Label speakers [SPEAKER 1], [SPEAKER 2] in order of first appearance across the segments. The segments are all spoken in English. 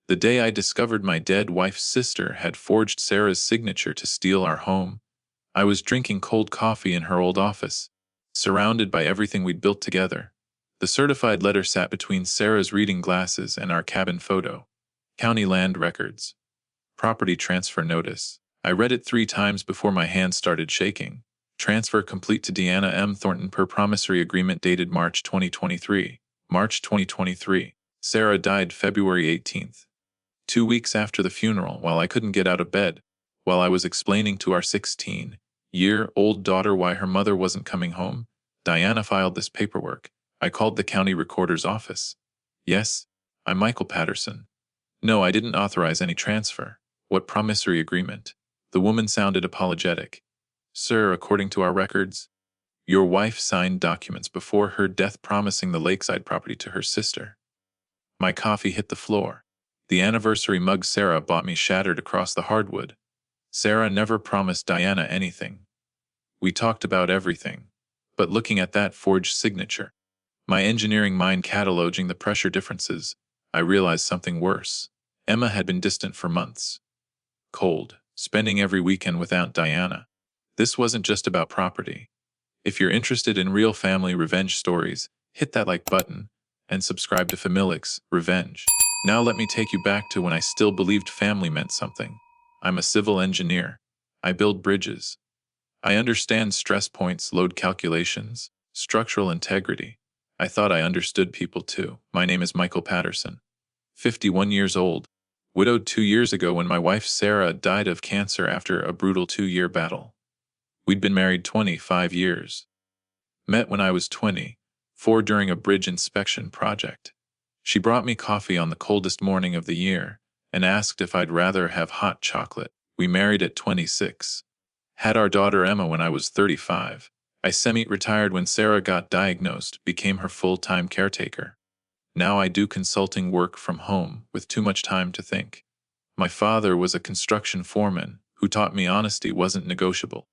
[SPEAKER 1] The day I discovered my dead wife's sister had forged Sarah's signature to steal our home, I was drinking cold coffee in her old office, surrounded by everything we'd built together. The certified letter sat between Sarah's reading glasses and our cabin photo. County land records. Property transfer notice. I read it 3 times before my hands started shaking. Transfer complete to Deanna M. Thornton per promissory agreement dated March 2023. March 2023. Sarah died February 18th. 2 weeks after the funeral, while I couldn't get out of bed, while I was explaining to our 16-year-old daughter why her mother wasn't coming home, Diana filed this paperwork. I called the county recorder's office. Yes, I'm Michael Patterson. No, I didn't authorize any transfer. What promissory agreement? The woman sounded apologetic. Sir, according to our records, your wife signed documents before her death promising the lakeside property to her sister. My coffee hit the floor. The anniversary mug Sarah bought me shattered across the hardwood. Sarah never promised Diana anything. We talked about everything. But looking at that forged signature, my engineering mind cataloging the pressure differences, I realized something worse. Emma had been distant for months. Cold, spending every weekend with Aunt Diana. This wasn't just about property. If you're interested in real family revenge stories, hit that like button and subscribe to FamiliX Revenge. Now let me take you back to when I still believed family meant something. I'm a civil engineer. I build bridges. I understand stress points, load calculations, structural integrity. I thought I understood people too. My name is Michael Patterson. 51 years old. Widowed 2 years ago when my wife Sarah died of cancer after a brutal 2-year battle. We'd been married 25 years. Met when I was 24 during a bridge inspection project. She brought me coffee on the coldest morning of the year and asked if I'd rather have hot chocolate. We married at 26. Had our daughter Emma when I was 35. I semi-retired when Sarah got diagnosed, became her full-time caretaker. Now I do consulting work from home with too much time to think. My father was a construction foreman who taught me honesty wasn't negotiable.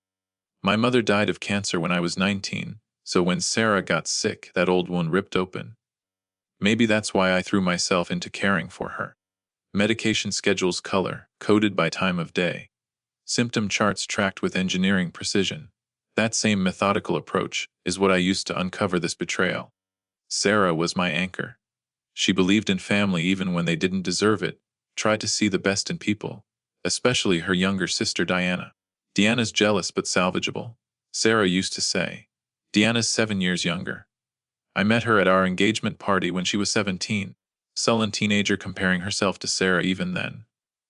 [SPEAKER 1] My mother died of cancer when I was 19, so when Sarah got sick, that old wound ripped open. Maybe that's why I threw myself into caring for her. Medication schedules color, coded by time of day. Symptom charts tracked with engineering precision. That same methodical approach is what I used to uncover this betrayal. Sarah was my anchor. She believed in family even when they didn't deserve it, tried to see the best in people, especially her younger sister Diana. Deanna's jealous but salvageable, Sarah used to say. Deanna's 7 years younger. I met her at our engagement party when she was 17, sullen teenager comparing herself to Sarah even then.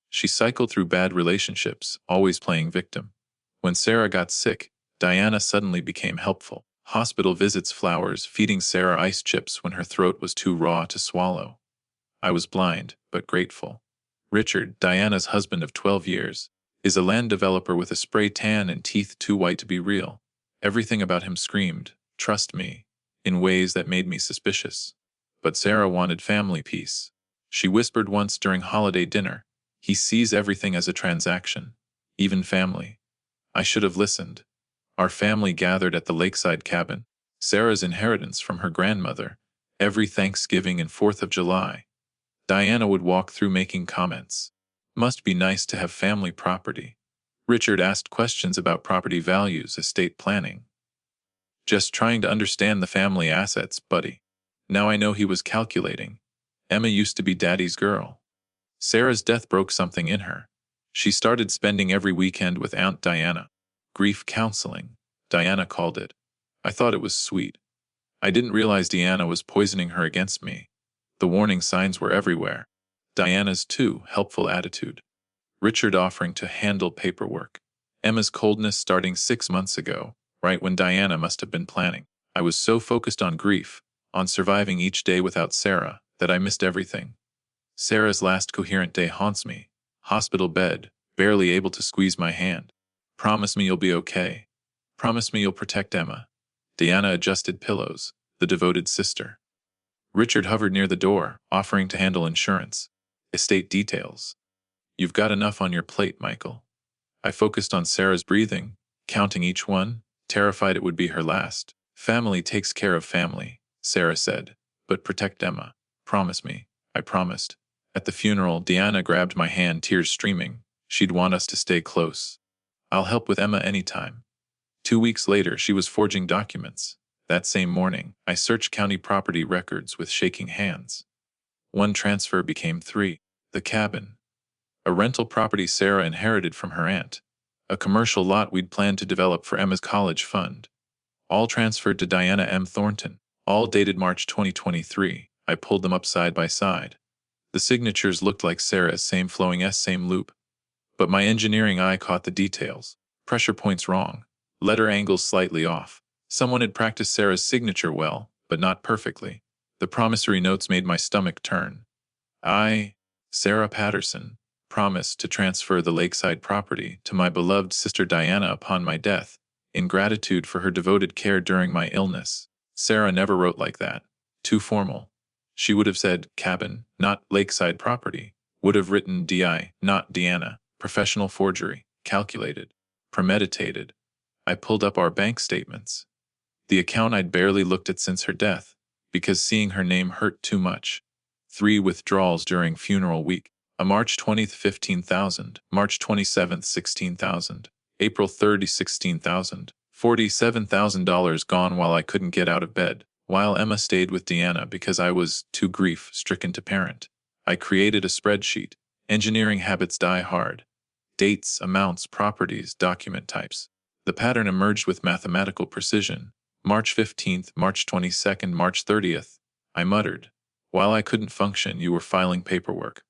[SPEAKER 1] She cycled through bad relationships, always playing victim. When Sarah got sick, Diana suddenly became helpful. Hospital visits, flowers, feeding Sarah ice chips when her throat was too raw to swallow. I was blind, but grateful. Richard, Diana's husband of 12 years, is a land developer with a spray tan and teeth too white to be real. Everything about him screamed, "Trust me," in ways that made me suspicious. But Sarah wanted family peace. She whispered once during holiday dinner, "He sees everything as a transaction, even family." I should have listened. Our family gathered at the lakeside cabin, Sarah's inheritance from her grandmother, every Thanksgiving and 4th of July. Diana would walk through making comments. Must be nice to have family property. Richard asked questions about property values, estate planning. Just trying to understand the family assets, buddy. Now I know he was calculating. Emma used to be Daddy's girl. Sarah's death broke something in her. She started spending every weekend with Aunt Diana. Grief counseling, Diana called it. I thought it was sweet. I didn't realize Diana was poisoning her against me. The warning signs were everywhere. Diana's too helpful attitude. Richard offering to handle paperwork. Emma's coldness starting 6 months ago, right when Diana must have been planning. I was so focused on grief, on surviving each day without Sarah, that I missed everything. Sarah's last coherent day haunts me. Hospital bed, barely able to squeeze my hand. Promise me you'll be okay. Promise me you'll protect Emma. Diana adjusted pillows, the devoted sister. Richard hovered near the door, offering to handle insurance. Estate details. You've got enough on your plate, Michael. I focused on Sarah's breathing, counting each one, terrified it would be her last. Family takes care of family, Sarah said, but protect Emma. Promise me. I promised. At the funeral, Deanna grabbed my hand, tears streaming. She'd want us to stay close. I'll help with Emma anytime. 2 weeks later, she was forging documents. That same morning, I searched county property records with shaking hands. One transfer became three. The cabin. A rental property Sarah inherited from her aunt. A commercial lot we'd planned to develop for Emma's college fund. All transferred to Diana M. Thornton. All dated March 2023. I pulled them up side by side. The signatures looked like Sarah's, same flowing S, same loop. But my engineering eye caught the details. Pressure points wrong. Letter angles slightly off. Someone had practiced Sarah's signature well, but not perfectly. The promissory notes made my stomach turn. I, Sarah Patterson, promised to transfer the lakeside property to my beloved sister Diana upon my death, in gratitude for her devoted care during my illness. Sarah never wrote like that. Too formal. She would have said cabin, not lakeside property. Would have written DI, not Deanna. Professional forgery. Calculated. Premeditated. I pulled up our bank statements. The account I'd barely looked at since her death, because seeing her name hurt too much. 3 withdrawals during funeral week. A March 20th, 15,000. March 27th, 16,000. April 30th, 16,000. $47,000 gone while I couldn't get out of bed, while Emma stayed with Deanna because I was too grief-stricken to parent. I created a spreadsheet. Engineering habits die hard. Dates, amounts, properties, document types. The pattern emerged with mathematical precision. March 15th, March 22nd, March 30th. I muttered. While I couldn't function, you were filing paperwork.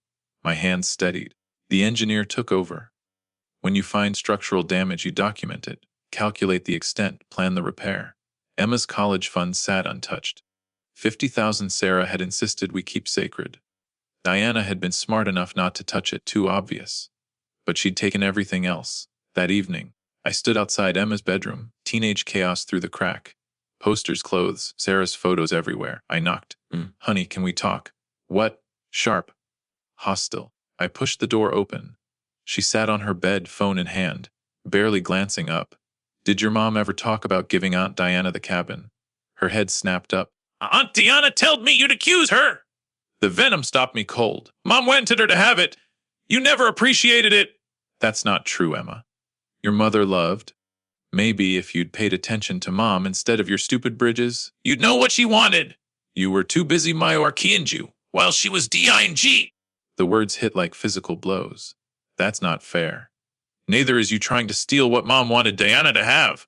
[SPEAKER 1] My hands steadied. The engineer took over. When you find structural damage, you document it. Calculate the extent, plan the repair. Emma's college fund sat untouched. 50,000 Sarah had insisted we keep sacred. Diana had been smart enough not to touch it, too obvious. But she'd taken everything else. That evening, I stood outside Emma's bedroom, teenage chaos through the crack. Posters, clothes, Sarah's photos everywhere. I knocked. Honey, can we talk? What? Sharp. Hostile. I pushed the door open. She sat on her bed, phone in hand, barely glancing up. Did your mom ever talk about giving Aunt Diana the cabin? Her head snapped up. Aunt Diana told me you'd accuse her. The venom stopped me cold. Mom wanted her to have it. You never appreciated it. That's not true, Emma. Your mother loved. Maybe if you'd paid attention to Mom instead of your stupid bridges, you'd know what she wanted. You were too busy myarchying you, while she was D-I-N-G. The words hit like physical blows. That's not fair. Neither is you trying to steal what Mom wanted Diana to have.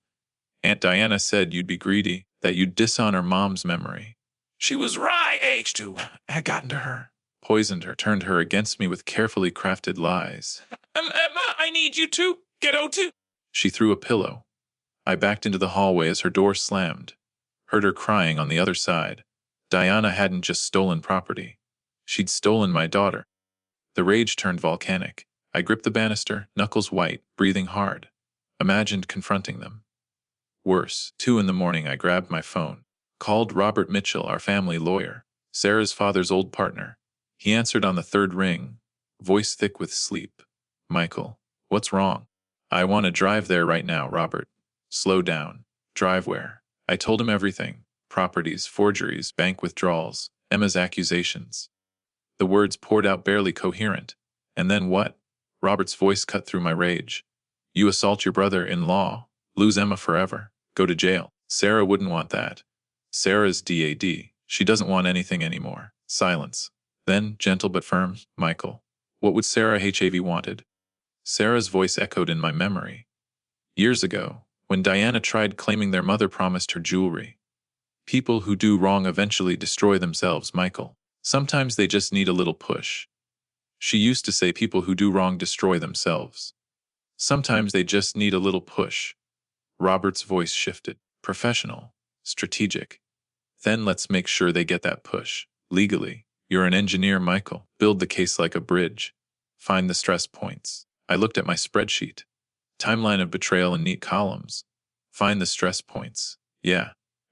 [SPEAKER 1] Aunt Diana said you'd be greedy, that you'd dishonor Mom's memory. She was right, H2. Had gotten to her. Poisoned her, turned her against me with carefully crafted lies. Emma, I need you to get O2. She threw a pillow. I backed into the hallway as her door slammed. Heard her crying on the other side. Diana hadn't just stolen property. She'd stolen my daughter. The rage turned volcanic. I gripped the banister, knuckles white, breathing hard. Imagined confronting them. Worse, 2 a.m, I grabbed my phone. Called Robert Mitchell, our family lawyer, Sarah's father's old partner. He answered on the 3rd ring, voice thick with sleep. Michael, what's wrong? I want to drive there right now, Robert. Slow down. Drive where? I told him everything. Properties, forgeries, bank withdrawals, Emma's accusations. The words poured out barely coherent. And then what? Robert's voice cut through my rage. You assault your brother-in-law, lose Emma forever, go to jail. Sarah wouldn't want that. Sarah's DAD. She doesn't want anything anymore. Silence. Then, gentle but firm, Michael. What would Sarah HAV wanted? Sarah's voice echoed in my memory. Years ago, when Diana tried claiming their mother promised her jewelry. People who do wrong eventually destroy themselves, Michael. Sometimes they just need a little push. She used to say people who do wrong destroy themselves. Sometimes they just need a little push. Robert's voice shifted. Professional. Strategic. Then let's make sure they get that push. Legally. You're an engineer, Michael. Build the case like a bridge. Find the stress points. I looked at my spreadsheet. Timeline of betrayal in neat columns. Find the stress points. Yeah,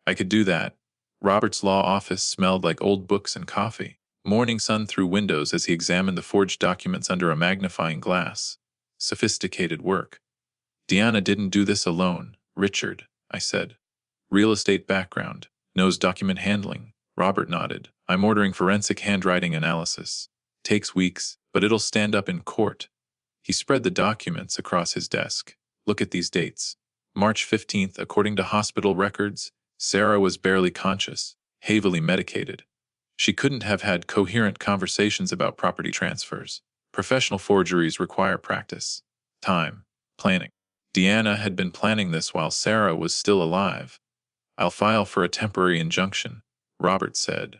[SPEAKER 1] I could do that. Robert's law office smelled like old books and coffee. Morning sun through windows as he examined the forged documents under a magnifying glass. Sophisticated work. Deanna didn't do this alone. Richard, I said. Real estate background. Knows document handling. Robert nodded. I'm ordering forensic handwriting analysis. Takes weeks, but it'll stand up in court. He spread the documents across his desk. Look at these dates. March 15th, according to hospital records, Sarah was barely conscious, heavily medicated. She couldn't have had coherent conversations about property transfers. Professional forgeries require practice, time, planning. Deanna had been planning this while Sarah was still alive. I'll file for a temporary injunction, Robert said.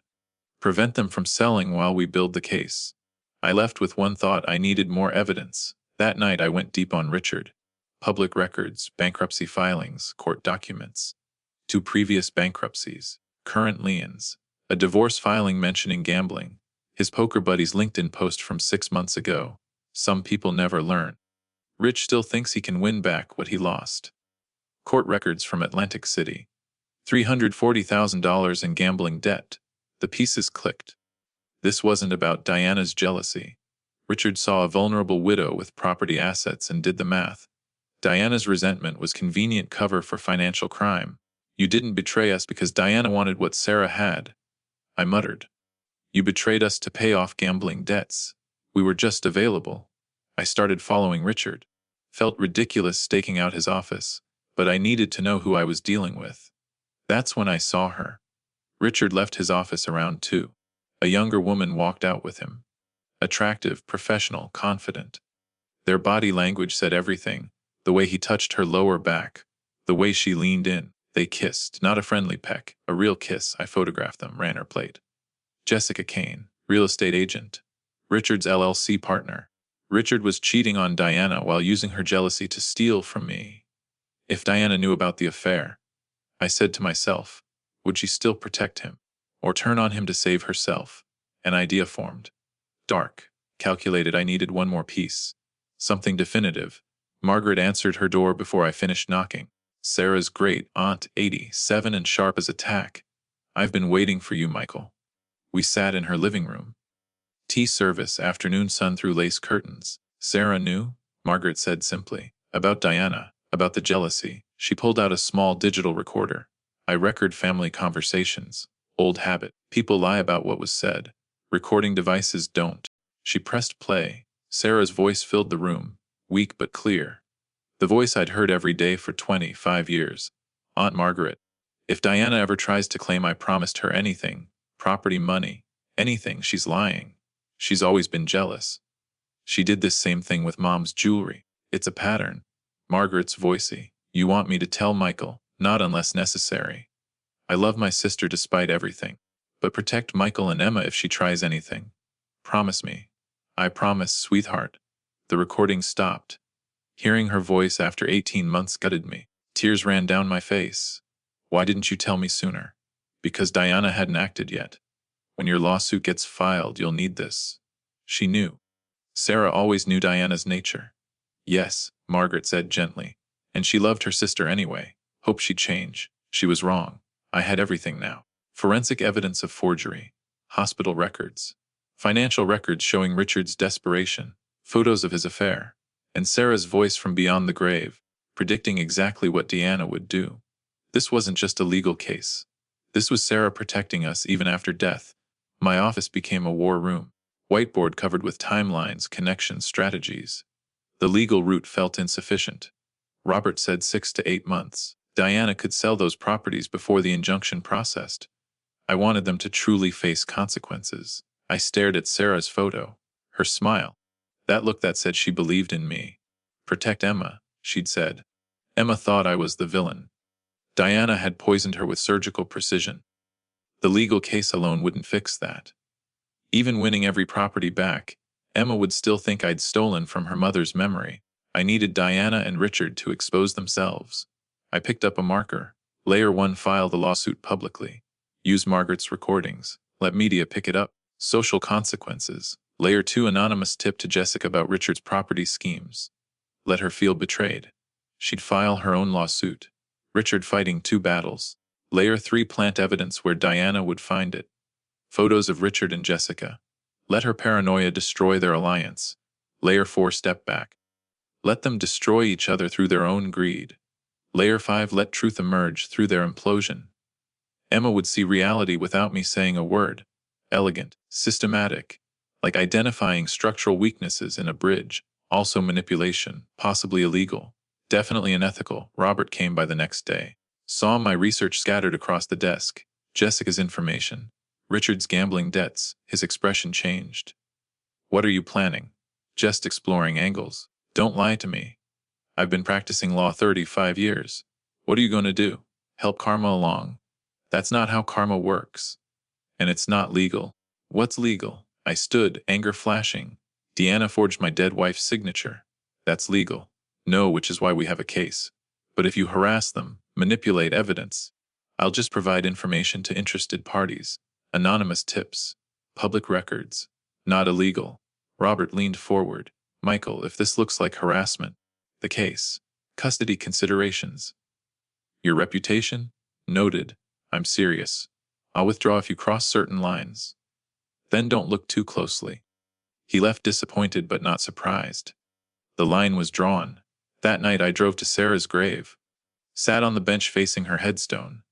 [SPEAKER 1] Prevent them from selling while we build the case. I left with one thought: I needed more evidence. That night I went deep on Richard. Public records, bankruptcy filings, court documents. 2 previous bankruptcies, current liens, a divorce filing mentioning gambling, his poker buddy's LinkedIn post from 6 months ago. Some people never learn. Rich still thinks he can win back what he lost. Court records from Atlantic City. $340,000 in gambling debt. The pieces clicked. This wasn't about Diana's jealousy. Richard saw a vulnerable widow with property assets and did the math. Diana's resentment was convenient cover for financial crime. You didn't betray us because Diana wanted what Sarah had, I muttered. You betrayed us to pay off gambling debts. We were just available. I started following Richard. Felt ridiculous staking out his office, but I needed to know who I was dealing with. That's when I saw her. Richard left his office around 2. A younger woman walked out with him. Attractive, professional, confident. Their body language said everything. The way he touched her lower back. The way she leaned in. They kissed, not a friendly peck, a real kiss. I photographed them, ran her plate. Jessica Kane, real estate agent. Richard's LLC partner. Richard was cheating on Diana while using her jealousy to steal from me. If Diana knew about the affair, I said to myself, would she still protect him? Or turn on him to save herself? An idea formed. Dark, calculated. I needed one more piece. Something definitive. Margaret answered her door before I finished knocking. Sarah's great aunt, 87 and sharp as a tack. I've been waiting for you, Michael. We sat in her living room. Tea service, afternoon sun through lace curtains. Sarah knew, Margaret said simply. About Diana, about the jealousy. She pulled out a small digital recorder. I record family conversations. Old habit. People lie about what was said. Recording devices don't. She pressed play. Sarah's voice filled the room, weak but clear. The voice I'd heard every day for 25 years. Aunt Margaret. If Diana ever tries to claim I promised her anything, property, money, anything, she's lying. She's always been jealous. She did this same thing with Mom's jewelry. It's a pattern. Margaret's voicey. You want me to tell Michael? Not unless necessary. I love my sister despite everything. But protect Michael and Emma if she tries anything. Promise me. I promise, sweetheart. The recording stopped. Hearing her voice after 18 months gutted me. Tears ran down my face. Why didn't you tell me sooner? Because Diana hadn't acted yet. When your lawsuit gets filed, you'll need this. She knew. Sarah always knew Diana's nature. Yes, Margaret said gently. And she loved her sister anyway. Hoped she'd change. She was wrong. I had everything now. Forensic evidence of forgery. Hospital records. Financial records showing Richard's desperation. Photos of his affair. And Sarah's voice from beyond the grave, predicting exactly what Diana would do. This wasn't just a legal case. This was Sarah protecting us even after death. My office became a war room. Whiteboard covered with timelines, connections, strategies. The legal route felt insufficient. Robert said 6 to 8 months. Diana could sell those properties before the injunction processed. I wanted them to truly face consequences. I stared at Sarah's photo. Her smile. That look that said she believed in me. Protect Emma, she'd said. Emma thought I was the villain. Diana had poisoned her with surgical precision. The legal case alone wouldn't fix that. Even winning every property back, Emma would still think I'd stolen from her mother's memory. I needed Diana and Richard to expose themselves. I picked up a marker. Layer 1, file the lawsuit publicly. Use Margaret's recordings. Let media pick it up. Social consequences. Layer 2, anonymous tip to Jessica about Richard's property schemes. Let her feel betrayed. She'd file her own lawsuit. Richard fighting 2 battles. Layer 3, plant evidence where Diana would find it. Photos of Richard and Jessica. Let her paranoia destroy their alliance. Layer 4, step back. Let them destroy each other through their own greed. Layer 5, let truth emerge through their implosion. Emma would see reality without me saying a word. Elegant, systematic. like identifying structural weaknesses in a bridge, also manipulation, possibly illegal, definitely unethical. Robert came by the next day. Saw my research scattered across the desk, Jessica's information, Richard's gambling debts. His expression changed. What are you planning? Just exploring angles. Don't lie to me. I've been practicing law 35 years. What are you going to do? Help karma along? That's not how karma works. And it's not legal. What's legal? I stood, anger flashing. Deanna forged my dead wife's signature. That's legal. No, which is why we have a case. But if you harass them, manipulate evidence, I'll just provide information to interested parties. Anonymous tips. Public records. Not illegal. Robert leaned forward. Michael, if this looks like harassment. The case. Custody considerations. Your reputation? Noted. I'm serious. I'll withdraw if you cross certain lines. Then don't look too closely. He left disappointed but not surprised. The line was drawn. That night I drove to Sarah's grave. Sat on the bench facing her headstone.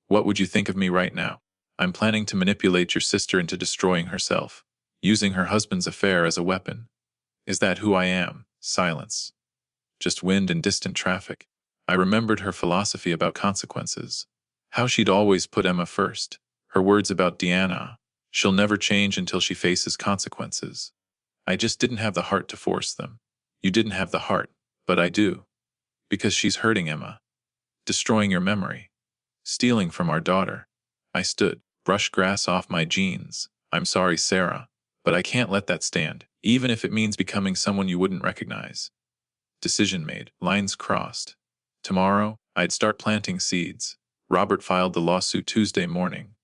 [SPEAKER 1] What would you think of me right now? I'm planning to manipulate your sister into destroying herself, using her husband's affair as a weapon. Is that who I am? Silence. Just wind and distant traffic. I remembered her philosophy about consequences. How she'd always put Emma first. Her words about Deanna. She'll never change until she faces consequences. I just didn't have the heart to force them. You didn't have the heart, but I do. Because she's hurting Emma. Destroying your memory. Stealing from our daughter. I stood, brushed grass off my jeans. I'm sorry, Sarah, but I can't let that stand, even if it means becoming someone you wouldn't recognize. Decision made, lines crossed. Tomorrow, I'd start planting seeds. Robert filed the lawsuit Tuesday morning.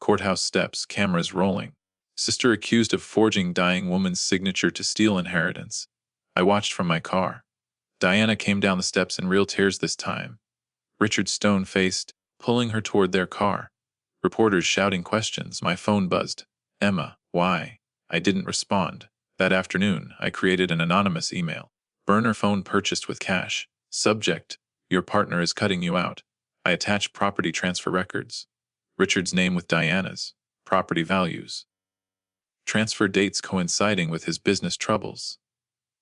[SPEAKER 1] Courthouse steps, cameras rolling. Sister accused of forging dying woman's signature to steal inheritance. I watched from my car. Diana came down the steps in real tears this time. Richard stone-faced, pulling her toward their car. Reporters shouting questions. My phone buzzed. Emma, why? I didn't respond. That afternoon, I created an anonymous email. Burner phone purchased with cash. Subject, your partner is cutting you out. I attached property transfer records. Richard's name with Diana's. Property values. Transfer dates coinciding with his business troubles.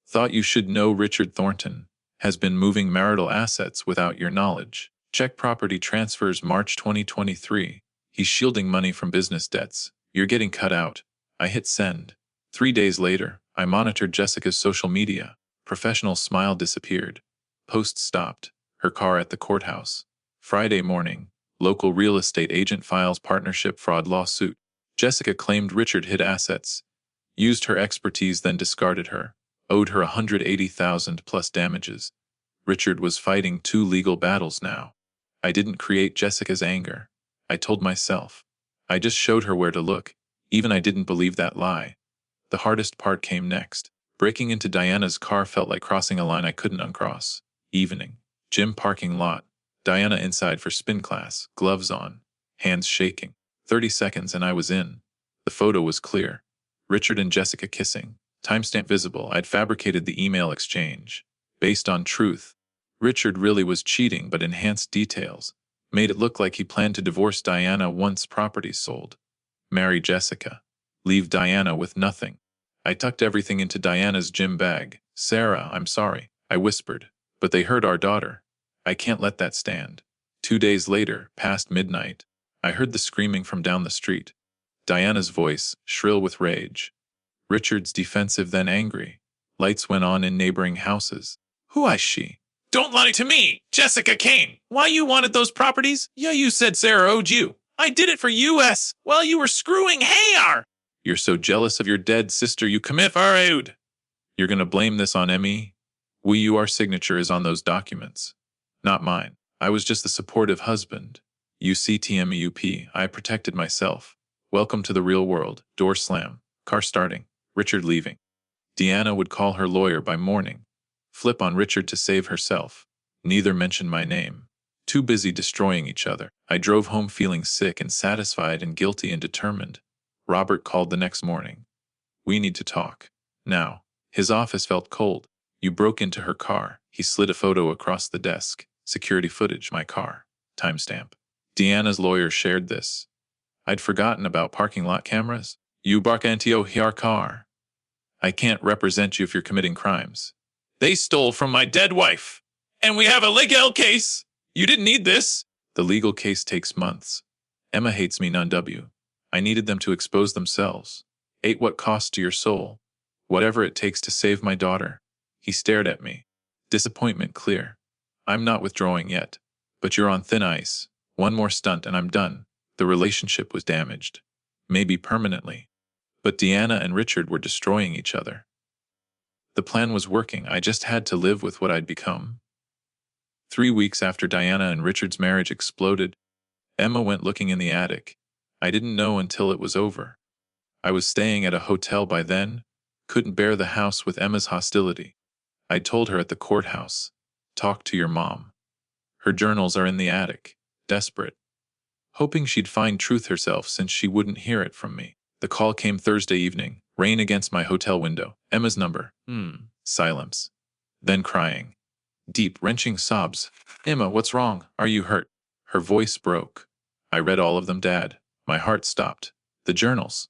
[SPEAKER 1] Thought you should know Richard Thornton has been moving marital assets without your knowledge. Check property transfers March 2023. He's shielding money from business debts. You're getting cut out. I hit send. 3 days later, I monitored Jessica's social media. Professional smile disappeared. Post stopped. Her car at the courthouse. Friday morning, local real estate agent files partnership fraud lawsuit. Jessica claimed Richard hid assets. Used her expertise then discarded her. Owed her $180,000 plus damages. Richard was fighting 2 legal battles now. I didn't create Jessica's anger. I told myself. I just showed her where to look. Even I didn't believe that lie. The hardest part came next. Breaking into Diana's car felt like crossing a line I couldn't uncross. Evening. Gym parking lot. Diana inside for spin class, gloves on, hands shaking. 30 seconds and I was in. The photo was clear. Richard and Jessica kissing. Timestamp visible. I'd fabricated the email exchange. Based on truth. Richard really was cheating but enhanced details. Made it look like he planned to divorce Diana once properties sold. Marry Jessica. Leave Diana with nothing. I tucked everything into Diana's gym bag. Sarah, I'm sorry, I whispered. But they hurt our daughter. I can't let that stand. 2 days later, past midnight, I heard the screaming from down the street. Diana's voice, shrill with rage. Richard's defensive then angry. Lights went on in neighboring houses. Who is she? Don't lie to me! Jessica Kane! Why you wanted those properties? Yeah, you said Sarah owed you. I did it for US while you were screwing Hayar! You're so jealous of your dead sister you commit fraud. You're gonna blame this on Emmy? Our signature is on those documents. Not mine. I was just the supportive husband. UCTMEUP. I protected myself. Welcome to the real world. Door slam. Car starting. Richard leaving. Deanna would call her lawyer by morning. Flip on Richard to save herself. Neither mentioned my name. Too busy destroying each other. I drove home feeling sick and satisfied and guilty and determined. Robert called the next morning. We need to talk. Now. His office felt cold. You broke into her car. He slid a photo across the desk. Security footage, my car. Timestamp. Deanna's lawyer shared this. I'd forgotten about parking lot cameras. You bark antio her car. I can't represent you if you're committing crimes. They stole from my dead wife. And we have a legal case. You didn't need this. The legal case takes months. Emma hates me, none W. I needed them to expose themselves. Ate what cost to your soul. Whatever it takes to save my daughter. He stared at me. Disappointment clear. I'm not withdrawing yet. But you're on thin ice. One more stunt and I'm done. The relationship was damaged. Maybe permanently. But Deanna and Richard were destroying each other. The plan was working, I just had to live with what I'd become. 3 weeks after Diana and Richard's marriage exploded, Emma went looking in the attic. I didn't know until it was over. I was staying at a hotel by then, couldn't bear the house with Emma's hostility. I told her at the courthouse, talk to your mom. Her journals are in the attic, desperate. Hoping she'd find truth herself since she wouldn't hear it from me. The call came Thursday evening, rain against my hotel window. Emma's number. Silence. Then crying. Deep, wrenching sobs. Emma, what's wrong? Are you hurt? Her voice broke. I read all of them, Dad. My heart stopped. The journals.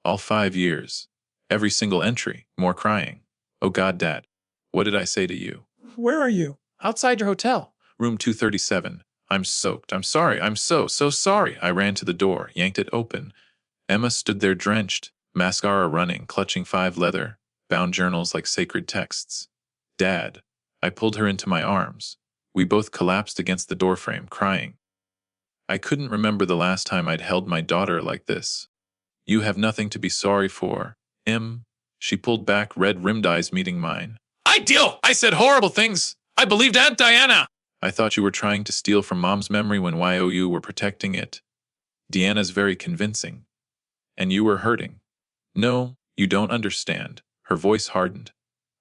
[SPEAKER 1] All 5 years. Every single entry. More crying. Oh God, Dad. What did I say to you?
[SPEAKER 2] Where are you?
[SPEAKER 1] Outside your hotel. Room 237. I'm soaked. I'm sorry. I'm so sorry. I ran to the door, yanked it open. Emma stood there drenched, mascara running, clutching 5 leather-bound journals like sacred texts. Dad. I pulled her into my arms. We both collapsed against the doorframe, crying. I couldn't remember the last time I'd held my daughter like this. You have nothing to be sorry for, Em. She pulled back, red-rimmed eyes meeting mine. I said horrible things. I believed Aunt Diana. I thought you were trying to steal from Mom's memory when you were protecting it. Deanna's very convincing. And you were hurting. No, you don't understand. Her voice hardened.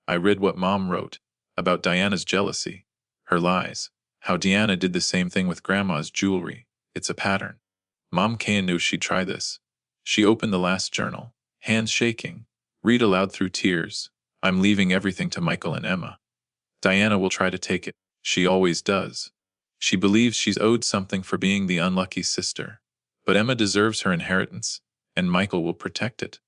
[SPEAKER 1] I read what Mom wrote. About Diana's jealousy. Her lies. How Deanna did the same thing with Grandma's jewelry. It's a pattern. Mom knew she'd try this. She opened the last journal. Hands shaking. Read aloud through tears. I'm leaving everything to Michael and Emma. Diana will try to take it. She always does. She believes she's owed something for being the unlucky sister. But Emma deserves her inheritance, and Michael will protect it.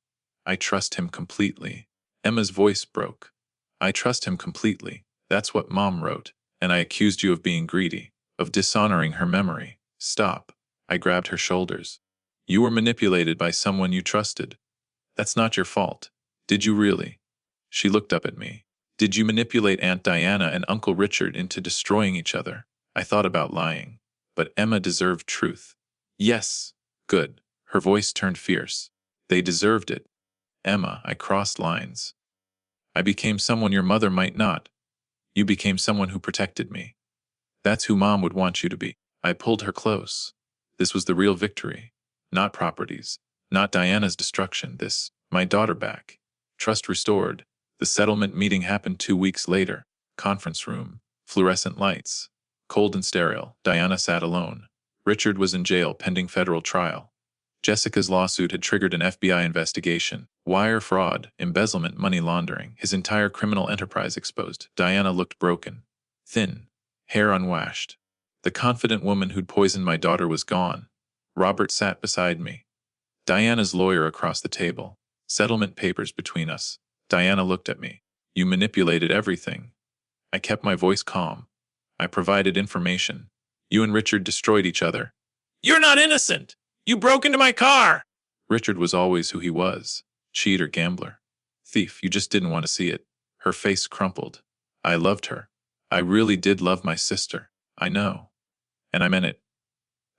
[SPEAKER 1] I trust him completely. Emma's voice broke. I trust him completely. That's what Mom wrote. And I accused you of being greedy, of dishonoring her memory. Stop. I grabbed her shoulders. You were manipulated by someone you trusted. That's not your fault. Did you really? She looked up at me. Did you manipulate Aunt Diana and Uncle Richard into destroying each other? I thought about lying. But Emma deserved truth. Yes. Good. Her voice turned fierce. They deserved it. Emma, I crossed lines. I became someone your mother might not. You became someone who protected me. That's who Mom would want you to be. I pulled her close. This was the real victory. Not properties. Not Diana's destruction. This, my daughter back. Trust restored. The settlement meeting happened 2 weeks later. Conference room. Fluorescent lights. Cold and sterile. Diana sat alone. Richard was in jail pending federal trial. Jessica's lawsuit had triggered an FBI investigation. Wire fraud, embezzlement, money laundering, his entire criminal enterprise exposed. Diana looked broken. Thin. Hair unwashed. The confident woman who'd poisoned my daughter was gone. Robert sat beside me. Diana's lawyer across the table. Settlement papers between us. Diana looked at me. You manipulated everything. I kept my voice calm. I provided information. You and Richard destroyed each other. You're not innocent! You broke into my car! Richard was always who he was. Cheater, gambler. Thief, you just didn't want to see it. Her face crumpled. I loved her. I really did love my sister. I know. And I meant it.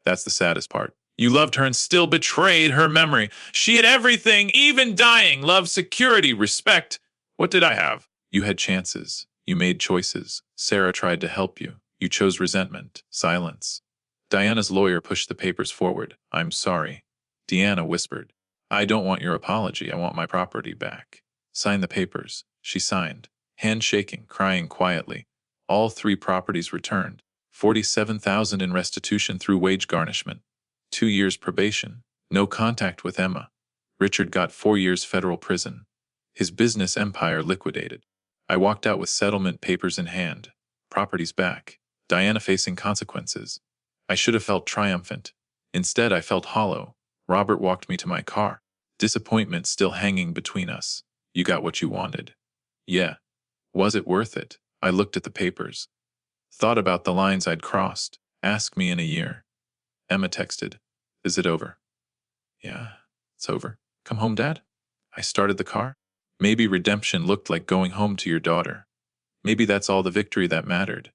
[SPEAKER 1] That's the saddest part. You loved her and still betrayed her memory. She had everything, even dying. Love, security, respect. What did I have? You had chances. You made choices. Sarah tried to help you. You chose resentment, silence. Diana's lawyer pushed the papers forward. I'm sorry. Deanna whispered. I don't want your apology. I want my property back. Sign the papers. She signed. Hand shaking, crying quietly. All 3 properties returned. $47,000 in restitution through wage garnishment. 2 years probation. No contact with Emma. Richard got 4 years federal prison. His business empire liquidated. I walked out with settlement papers in hand. Properties back. Diana facing consequences. I should have felt triumphant. Instead, I felt hollow. Robert walked me to my car. Disappointment still hanging between us. You got what you wanted. Yeah. Was it worth it? I looked at the papers. Thought about the lines I'd crossed. Ask me in a year. Emma texted. Is it over? Yeah, it's over. Come home, Dad? I started the car. Maybe redemption looked like going home to your daughter. Maybe that's all the victory that mattered.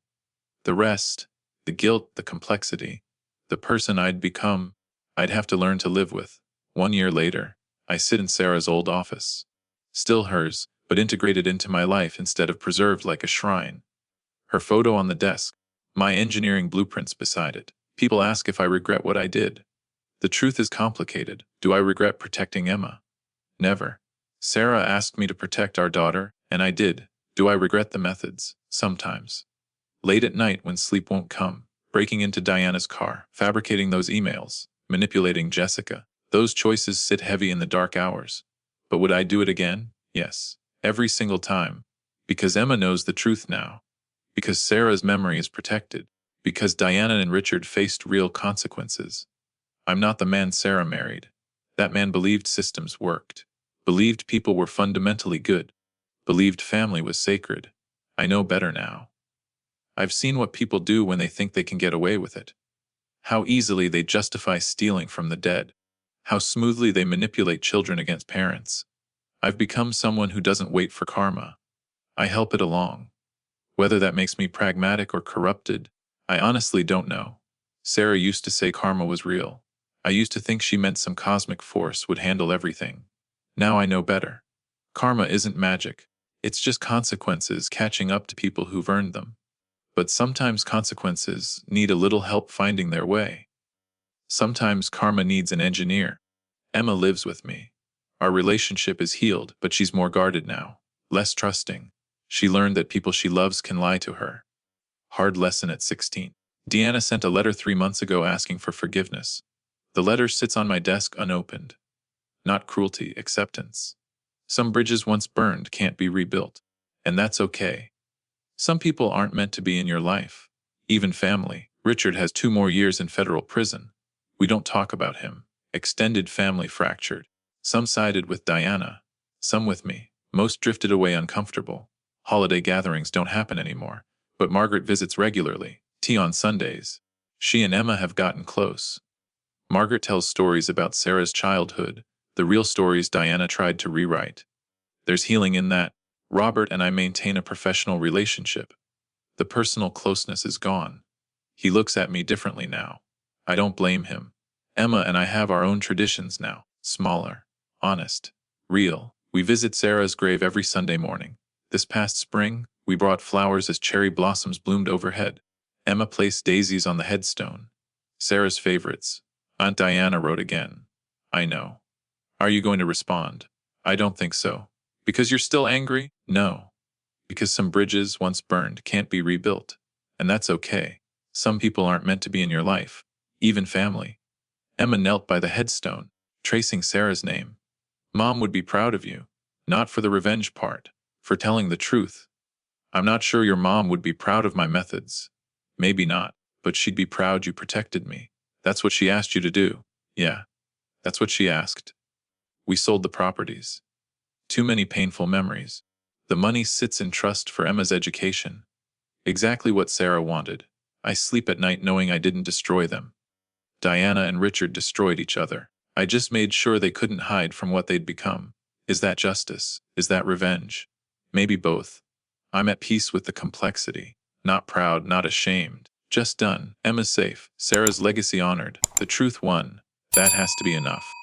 [SPEAKER 1] The rest, the guilt, the complexity, the person I'd become, I'd have to learn to live with. 1 year later, I sit in Sarah's old office. Still hers, but integrated into my life instead of preserved like a shrine. Her photo on the desk, my engineering blueprints beside it. People ask if I regret what I did. The truth is complicated. Do I regret protecting Emma? Never. Sarah asked me to protect our daughter, and I did. Do I regret the methods? Sometimes. Late at night when sleep won't come, breaking into Diana's car, fabricating those emails, manipulating Jessica. Those choices sit heavy in the dark hours. But would I do it again? Yes. Every single time. Because Emma knows the truth now. Because Sarah's memory is protected. Because Diana and Richard faced real consequences. I'm not the man Sarah married. That man believed systems worked. Believed people were fundamentally good. Believed family was sacred. I know better now. I've seen what people do when they think they can get away with it. How easily they justify stealing from the dead. How smoothly they manipulate children against parents. I've become someone who doesn't wait for karma. I help it along. Whether that makes me pragmatic or corrupted, I honestly don't know. Sarah used to say karma was real. I used to think she meant some cosmic force would handle everything. Now I know better. Karma isn't magic. It's just consequences catching up to people who've earned them. But sometimes consequences need a little help finding their way. Sometimes karma needs an engineer. Emma lives with me. Our relationship is healed, but she's more guarded now, less trusting. She learned that people she loves can lie to her. Hard lesson at 16. Deanna sent a letter 3 months ago asking for forgiveness. The letter sits on my desk unopened. Not cruelty, acceptance. Some bridges once burned can't be rebuilt. And that's okay. Some people aren't meant to be in your life. Even family. Richard has 2 more years in federal prison. We don't talk about him. Extended family fractured. Some sided with Diana. Some with me. Most drifted away uncomfortable. Holiday gatherings don't happen anymore. But Margaret visits regularly. Tea on Sundays. She and Emma have gotten close. Margaret tells stories about Sarah's childhood, the real stories Diana tried to rewrite. There's healing in that. Robert and I maintain a professional relationship. The personal closeness is gone. He looks at me differently now. I don't blame him. Emma and I have our own traditions now. Smaller, honest, real. We visit Sarah's grave every Sunday morning. This past spring, we brought flowers as cherry blossoms bloomed overhead. Emma placed daisies on the headstone. Sarah's favorites. Aunt Diana wrote again. I know. Are you going to respond? I don't think so. Because you're still angry? No. Because some bridges once burned can't be rebuilt. And that's okay. Some people aren't meant to be in your life. Even family. Emma knelt by the headstone, tracing Sarah's name. Mom would be proud of you. Not for the revenge part. For telling the truth. I'm not sure your mom would be proud of my methods. Maybe not, but she'd be proud you protected me. That's what she asked you to do. Yeah, that's what she asked. We sold the properties. Too many painful memories. The money sits in trust for Emma's education. Exactly what Sarah wanted. I sleep at night knowing I didn't destroy them. Diana and Richard destroyed each other. I just made sure they couldn't hide from what they'd become. Is that justice? Is that revenge? Maybe both. I'm at peace with the complexity. Not proud, not ashamed. Just done. Emma's safe. Sarah's legacy honored. The truth won. That has to be enough.